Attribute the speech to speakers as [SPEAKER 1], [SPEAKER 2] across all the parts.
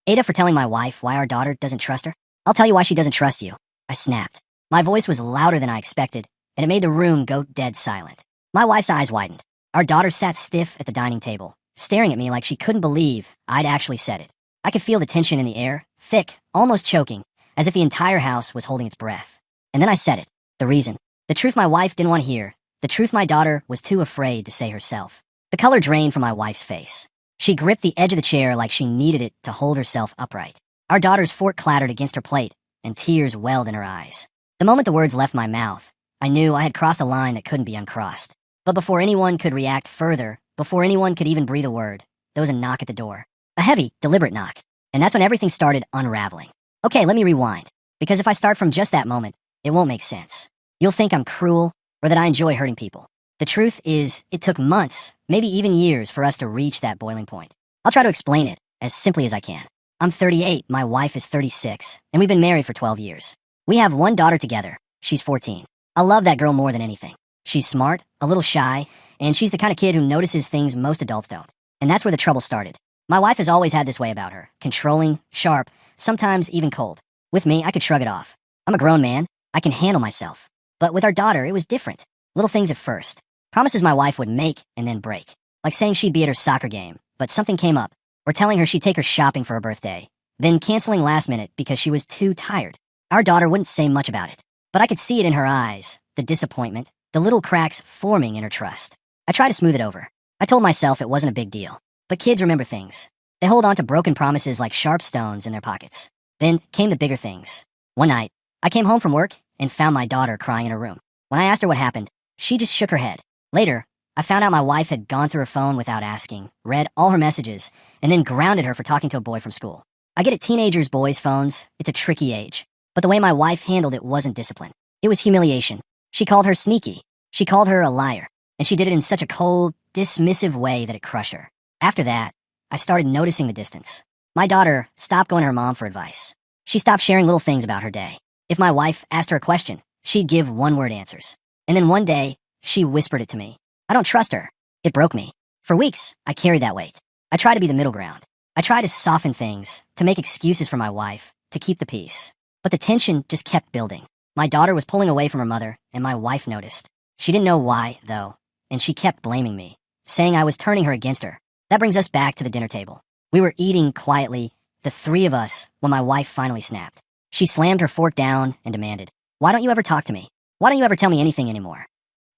[SPEAKER 1] AITAH for telling my wife why our daughter doesn't trust her? I'll tell you why she doesn't trust you. I snapped. My voice was louder than I expected, and it made the room go dead silent. My wife's eyes widened. Our daughter sat stiff at the dining table, staring at me like she couldn't believe I'd actually said it. I could feel the tension in the air, thick, almost choking, as if the entire house was holding its breath. And then I said it. The reason. The truth my wife didn't want to hear. The truth my daughter was too afraid to say herself. The color drained from my wife's face. She gripped the edge of the chair like she needed it to hold herself upright. Our daughter's fork clattered against her plate, and tears welled in her eyes. The moment the words left my mouth, I knew I had crossed a line that couldn't be uncrossed. But before anyone could react further, before anyone could even breathe a word, there was a knock at the door. A heavy, deliberate knock. And that's when everything started unraveling. Okay, let me rewind. Because if I start from just that moment, it won't make sense. You'll think I'm cruel, or that I enjoy hurting people. The truth is, it took months, maybe even years, for us to reach that boiling point. I'll try to explain it as simply as I can. I'm 38, my wife is 36, and we've been married for 12 years. We have one daughter together. She's 14. I love that girl more than anything. She's smart, a little shy, and she's the kind of kid who notices things most adults don't. And that's where the trouble started. My wife has always had this way about her. Controlling, sharp, sometimes even cold. With me, I could shrug it off. I'm a grown man. I can handle myself. But with our daughter, it was different. Little things at first. Promises my wife would make and then break. Like saying she'd be at her soccer game, but something came up. Or telling her she'd take her shopping for her birthday. Then canceling last minute because she was too tired. Our daughter wouldn't say much about it. But I could see it in her eyes. The disappointment. The little cracks forming in her trust. I tried to smooth it over. I told myself it wasn't a big deal. But kids remember things. They hold on to broken promises like sharp stones in their pockets. Then came the bigger things. One night, I came home from work and found my daughter crying in her room. When I asked her what happened, she just shook her head. Later, I found out my wife had gone through her phone without asking, read all her messages, and then grounded her for talking to a boy from school. I get it, teenagers' boys' phones, it's a tricky age. But the way my wife handled it wasn't discipline. It was humiliation. She called her sneaky. She called her a liar. And she did it in such a cold, dismissive way that it crushed her. After that, I started noticing the distance. My daughter stopped going to her mom for advice. She stopped sharing little things about her day. If my wife asked her a question, she'd give one-word answers. And then one day, she whispered it to me. I don't trust her. It broke me. For weeks, I carried that weight. I tried to be the middle ground. I tried to soften things, to make excuses for my wife, to keep the peace. But the tension just kept building. My daughter was pulling away from her mother, and my wife noticed. She didn't know why, though, and she kept blaming me, saying I was turning her against her. That brings us back to the dinner table. We were eating quietly, the three of us, when my wife finally snapped. She slammed her fork down and demanded, "Why don't you ever talk to me? Why don't you ever tell me anything anymore?"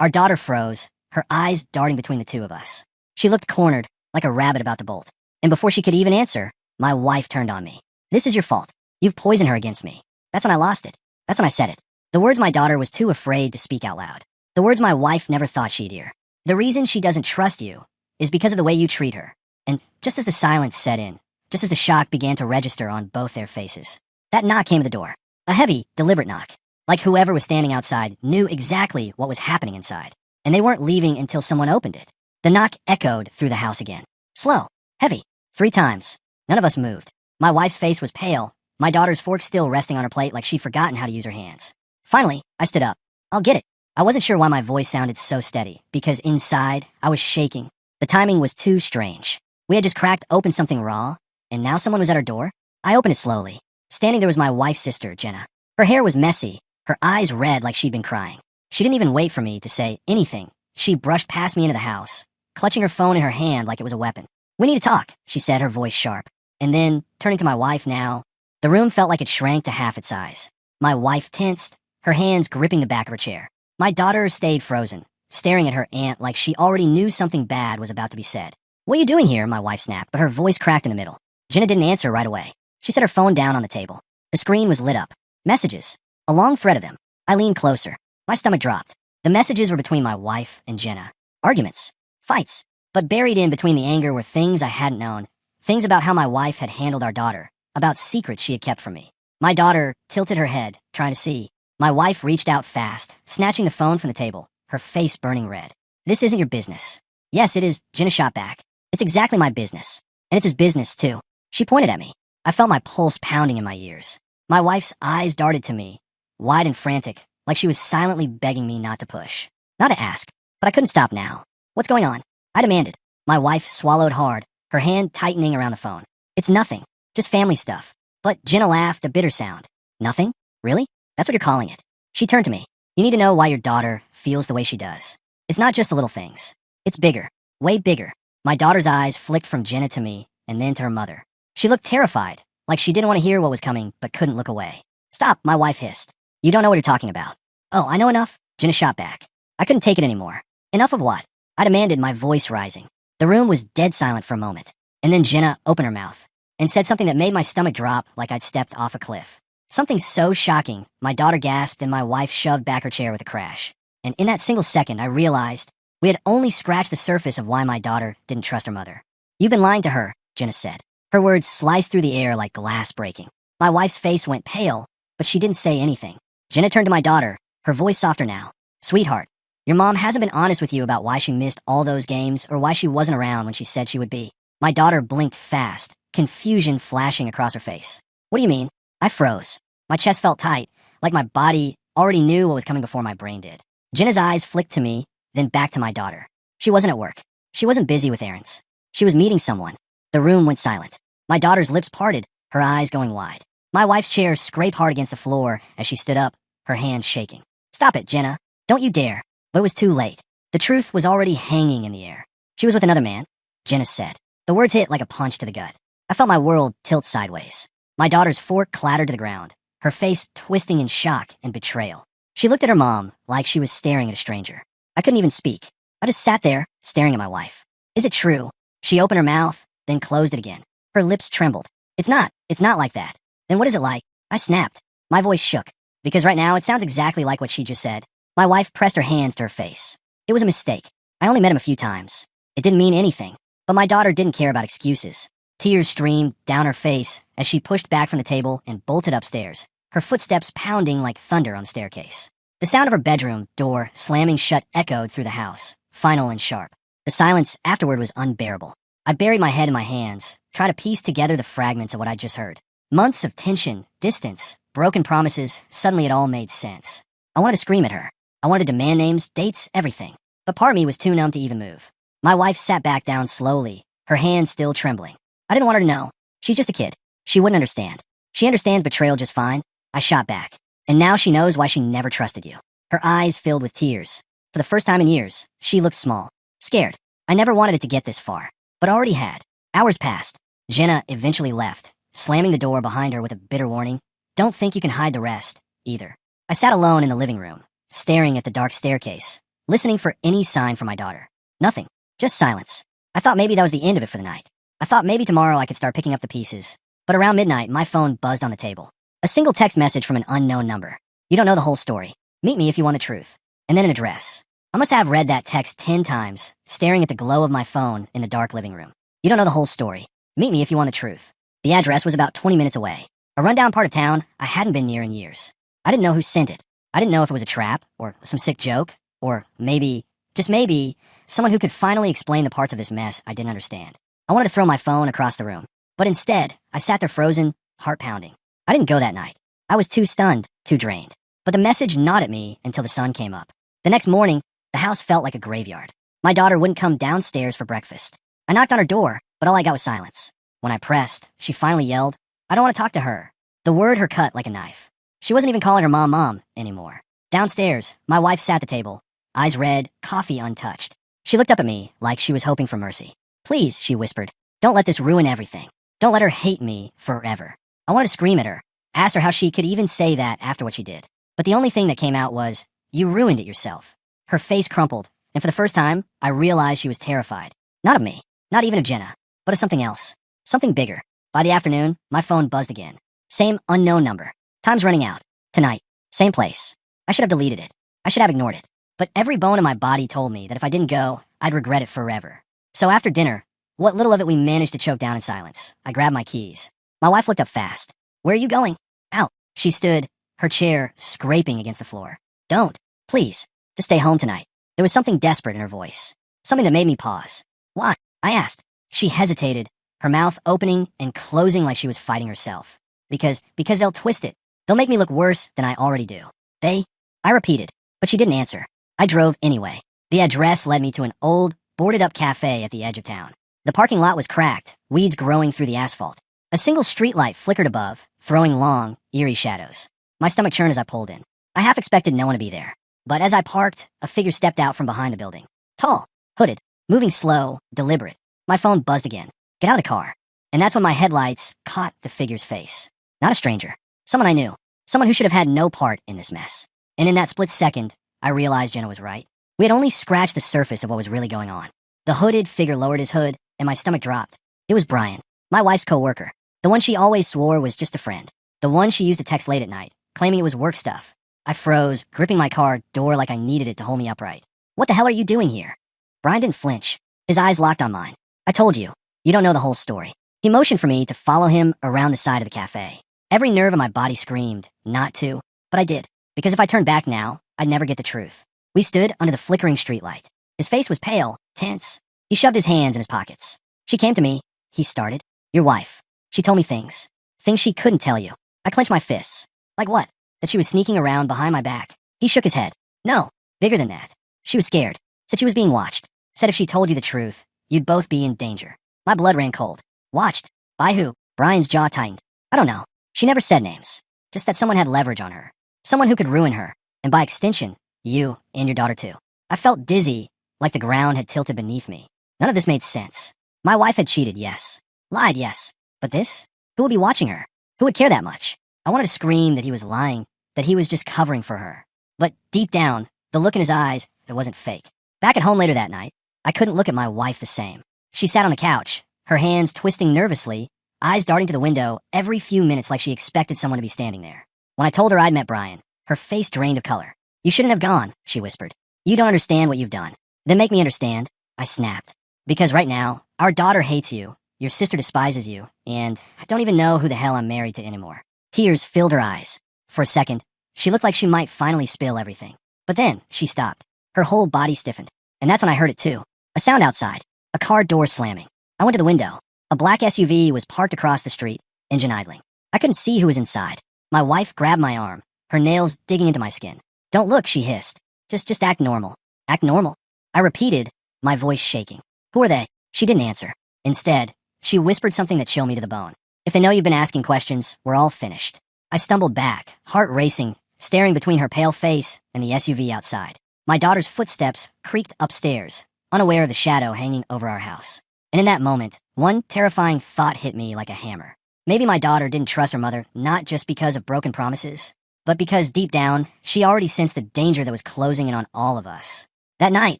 [SPEAKER 1] Our daughter froze, her eyes darting between the two of us. She looked cornered, like a rabbit about to bolt. And before she could even answer, my wife turned on me. "This is your fault. You've poisoned her against me." That's when I lost it. That's when I said it. The words my daughter was too afraid to speak out loud. The words my wife never thought she'd hear. The reason she doesn't trust you is because of the way you treat her. And just as the silence set in, just as the shock began to register on both their faces, that knock came to the door. A heavy, deliberate knock. Like whoever was standing outside knew exactly what was happening inside. And they weren't leaving until someone opened it. The knock echoed through the house again. Slow. Heavy. 3 times. None of us moved. My wife's face was pale, my daughter's fork still resting on her plate like she'd forgotten how to use her hands. Finally, I stood up. I'll get it. I wasn't sure why my voice sounded so steady, because inside, I was shaking. The timing was too strange. We had just cracked open something raw, and now someone was at our door. I opened it slowly. Standing there was my wife's sister, Jenna. Her hair was messy, her eyes red like she'd been crying. She didn't even wait for me to say anything. She brushed past me into the house, clutching her phone in her hand like it was a weapon. "We need to talk," she said, her voice sharp. And then, turning to my wife now, the room felt like it shrank to half its size. My wife tensed, her hands gripping the back of her chair. My daughter stayed frozen, staring at her aunt like she already knew something bad was about to be said. "What are you doing here?" my wife snapped, but her voice cracked in the middle. Jenna didn't answer right away. She set her phone down on the table. The screen was lit up. Messages. A long thread of them. I leaned closer. My stomach dropped. The messages were between my wife and Jenna. Arguments. Fights. But buried in between the anger were things I hadn't known. Things about how my wife had handled our daughter. About secrets she had kept from me. My daughter tilted her head, trying to see. My wife reached out fast, snatching the phone from the table, her face burning red. "This isn't your business." "Yes, it is," Jenna shot back. "It's exactly my business. And it's his business, too." She pointed at me. I felt my pulse pounding in my ears. My wife's eyes darted to me, wide and frantic, like she was silently begging me not to push. Not to ask, but I couldn't stop now. "What's going on?" I demanded. My wife swallowed hard, her hand tightening around the phone. "It's nothing. Just family stuff. But Jenna laughed, a bitter sound. Nothing? Really? That's what you're calling it. She turned to me. You need to know why your daughter feels the way she does. It's not just the little things. It's bigger. Way bigger. My daughter's eyes flicked from Jenna to me, and then to her mother. She looked terrified, like she didn't want to hear what was coming, but couldn't look away. Stop, my wife hissed. You don't know what you're talking about. Oh, I know enough, Jenna shot back. I couldn't take it anymore. Enough of what? I demanded, my voice rising. The room was dead silent for a moment, and then Jenna opened her mouth and said something that made my stomach drop like I'd stepped off a cliff. Something so shocking, my daughter gasped and my wife shoved back her chair with a crash. And in that single second, I realized we had only scratched the surface of why my daughter didn't trust her mother. You've been lying to her, Jenna said. Her words sliced through the air like glass breaking. My wife's face went pale, but she didn't say anything. Jenna turned to my daughter, her voice softer now. Sweetheart, your mom hasn't been honest with you about why she missed all those games or why she wasn't around when she said she would be. My daughter blinked fast, confusion flashing across her face. What do you mean? I froze. My chest felt tight, like my body already knew what was coming before my brain did. Jenna's eyes flicked to me, then back to my daughter. She wasn't at work. She wasn't busy with errands. She was meeting someone. The room went silent. My daughter's lips parted, her eyes going wide. My wife's chair scraped hard against the floor as she stood up, her hands shaking. Stop it, Jenna. Don't you dare. But it was too late. The truth was already hanging in the air. She was with another man, Jenna said. The words hit like a punch to the gut. I felt my world tilt sideways. My daughter's fork clattered to the ground, her face twisting in shock and betrayal. She looked at her mom like she was staring at a stranger. I couldn't even speak. I just sat there, staring at my wife. Is it true? She opened her mouth, then closed it again. Her lips trembled. It's not like that. Then what is it like? I snapped. My voice shook. Because right now, it sounds exactly like what she just said. My wife pressed her hands to her face. It was a mistake. I only met him a few times. It didn't mean anything. But my daughter didn't care about excuses. Tears streamed down her face as she pushed back from the table and bolted upstairs, her footsteps pounding like thunder on the staircase. The sound of her bedroom door slamming shut echoed through the house, final and sharp. The silence afterward was unbearable. I buried my head in my hands, trying to piece together the fragments of what I'd just heard. Months of tension, distance, broken promises, suddenly it all made sense. I wanted to scream at her. I wanted to demand names, dates, everything. But part of me was too numb to even move. My wife sat back down slowly, her hands still trembling. I didn't want her to know. She's just a kid. She wouldn't understand. She understands betrayal just fine. I shot back. And now she knows why she never trusted you. Her eyes filled with tears. For the first time in years, she looked small. Scared. I never wanted it to get this far. But already had. Hours passed. Jenna eventually left, slamming the door behind her with a bitter warning. Don't think you can hide the rest, either. I sat alone in the living room, staring at the dark staircase, listening for any sign from my daughter. Nothing. Just silence. I thought maybe that was the end of it for the night. I thought maybe tomorrow I could start picking up the pieces. But around midnight, my phone buzzed on the table. A single text message from an unknown number. You don't know the whole story. Meet me if you want the truth. And then an address. I must have read that text 10 times, staring at the glow of my phone in the dark living room. You don't know the whole story. Meet me if you want the truth. The address was about 20 minutes away. A rundown part of town I hadn't been near in years. I didn't know who sent it. I didn't know if it was a trap, or some sick joke, or maybe, just maybe, someone who could finally explain the parts of this mess I didn't understand. I wanted to throw my phone across the room. But instead, I sat there frozen, heart pounding. I didn't go that night. I was too stunned, too drained. But the message gnawed at me until the sun came up. The next morning, the house felt like a graveyard. My daughter wouldn't come downstairs for breakfast. I knocked on her door, but all I got was silence. When I pressed, she finally yelled, I don't want to talk to her. The word her cut like a knife. She wasn't even calling her mom anymore. Downstairs, my wife sat at the table, eyes red, coffee untouched. She looked up at me like she was hoping for mercy. Please, she whispered, don't let this ruin everything. Don't let her hate me forever. I wanted to scream at her, ask her how she could even say that after what she did. But the only thing that came out was, you ruined it yourself. Her face crumpled, and for the first time, I realized she was terrified. Not of me, not even of Jenna, but of something else. Something bigger. By the afternoon, my phone buzzed again. Same unknown number. Time's running out. Tonight. Same place. I should have deleted it. I should have ignored it. But every bone in my body told me that if I didn't go, I'd regret it forever. So after dinner, what little of it we managed to choke down in silence, I grabbed my keys. My wife looked up fast. Where are you going? Out. She stood, her chair scraping against the floor. Don't. Please. Just stay home tonight. There was something desperate in her voice. Something that made me pause. Why? I asked. She hesitated, her mouth opening and closing like she was fighting herself. Because they'll twist it. They'll make me look worse than I already do. I repeated, but she didn't answer. I drove anyway. The address led me to an old, boarded-up cafe at the edge of town. The parking lot was cracked, weeds growing through the asphalt. A single streetlight flickered above, throwing long, eerie shadows. My stomach churned as I pulled in. I half expected no one to be there. But as I parked, a figure stepped out from behind the building. Tall, hooded, moving slow, deliberate. My phone buzzed again. Get out of the car. And that's when my headlights caught the figure's face. Not a stranger. Someone I knew. Someone who should have had no part in this mess. And in that split second, I realized Jenna was right. We had only scratched the surface of what was really going on. The hooded figure lowered his hood, and my stomach dropped. It was Brian, my wife's co-worker. The one she always swore was just a friend. The one she used to text late at night, claiming it was work stuff. I froze, gripping my car door like I needed it to hold me upright. What the hell are you doing here? Brian didn't flinch. His eyes locked on mine. I told you, you don't know the whole story. He motioned for me to follow him around the side of the cafe. Every nerve in my body screamed not to, but I did, because if I turned back now, I'd never get the truth. We stood under the flickering streetlight. His face was pale, tense. He shoved his hands in his pockets. She came to me, he started. Your wife. She told me things. Things she couldn't tell you. I clenched my fists. Like what? That she was sneaking around behind my back. He shook his head. No, bigger than that. She was scared. Said she was being watched. Said if she told you the truth, you'd both be in danger. My blood ran cold. Watched? By who? Brian's jaw tightened. I don't know. She never said names. Just that someone had leverage on her. Someone who could ruin her. And by extension, you and your daughter too. I felt dizzy, like the ground had tilted beneath me. None of this made sense. My wife had cheated, yes. Lied, yes. But this? Who would be watching her? Who would care that much? I wanted to scream that he was lying, that he was just covering for her. But deep down, the look in his eyes, it wasn't fake. Back at home later that night, I couldn't look at my wife the same. She sat on the couch, her hands twisting nervously, eyes darting to the window every few minutes like she expected someone to be standing there. When I told her I'd met Brian, her face drained of color. You shouldn't have gone, she whispered. You don't understand what you've done. Then make me understand, I snapped. Because right now, our daughter hates you, your sister despises you, and I don't even know who the hell I'm married to anymore. Tears filled her eyes. For a second, she looked like she might finally spill everything. But then, she stopped. Her whole body stiffened. And that's when I heard it too. A sound outside. A car door slamming. I went to the window. A black SUV was parked across the street, engine idling. I couldn't see who was inside. My wife grabbed my arm, her nails digging into my skin. Don't look, she hissed. Just act normal. Act normal. I repeated, my voice shaking. Who are they? She didn't answer. Instead, she whispered something that chilled me to the bone. If they know you've been asking questions, we're all finished. I stumbled back, heart racing, staring between her pale face and the SUV outside. My daughter's footsteps creaked upstairs, unaware of the shadow hanging over our house. And in that moment, one terrifying thought hit me like a hammer. Maybe my daughter didn't trust her mother not just because of broken promises, but because deep down, she already sensed the danger that was closing in on all of us. That night,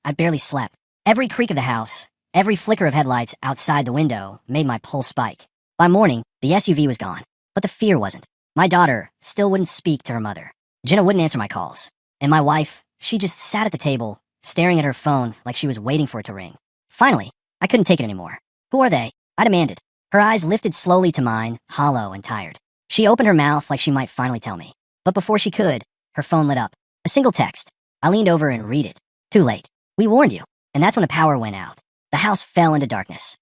[SPEAKER 1] I barely slept. Every creak of the house, every flicker of headlights outside the window made my pulse spike. By morning, the SUV was gone, but the fear wasn't. My daughter still wouldn't speak to her mother. Jenna wouldn't answer my calls. And my wife, she just sat at the table, staring at her phone like she was waiting for it to ring. Finally, I couldn't take it anymore. Who are they? I demanded. Her eyes lifted slowly to mine, hollow and tired. She opened her mouth like she might finally tell me. But before she could, her phone lit up. A single text. I leaned over and read it. Too late. We warned you. And that's when the power went out. The house fell into darkness.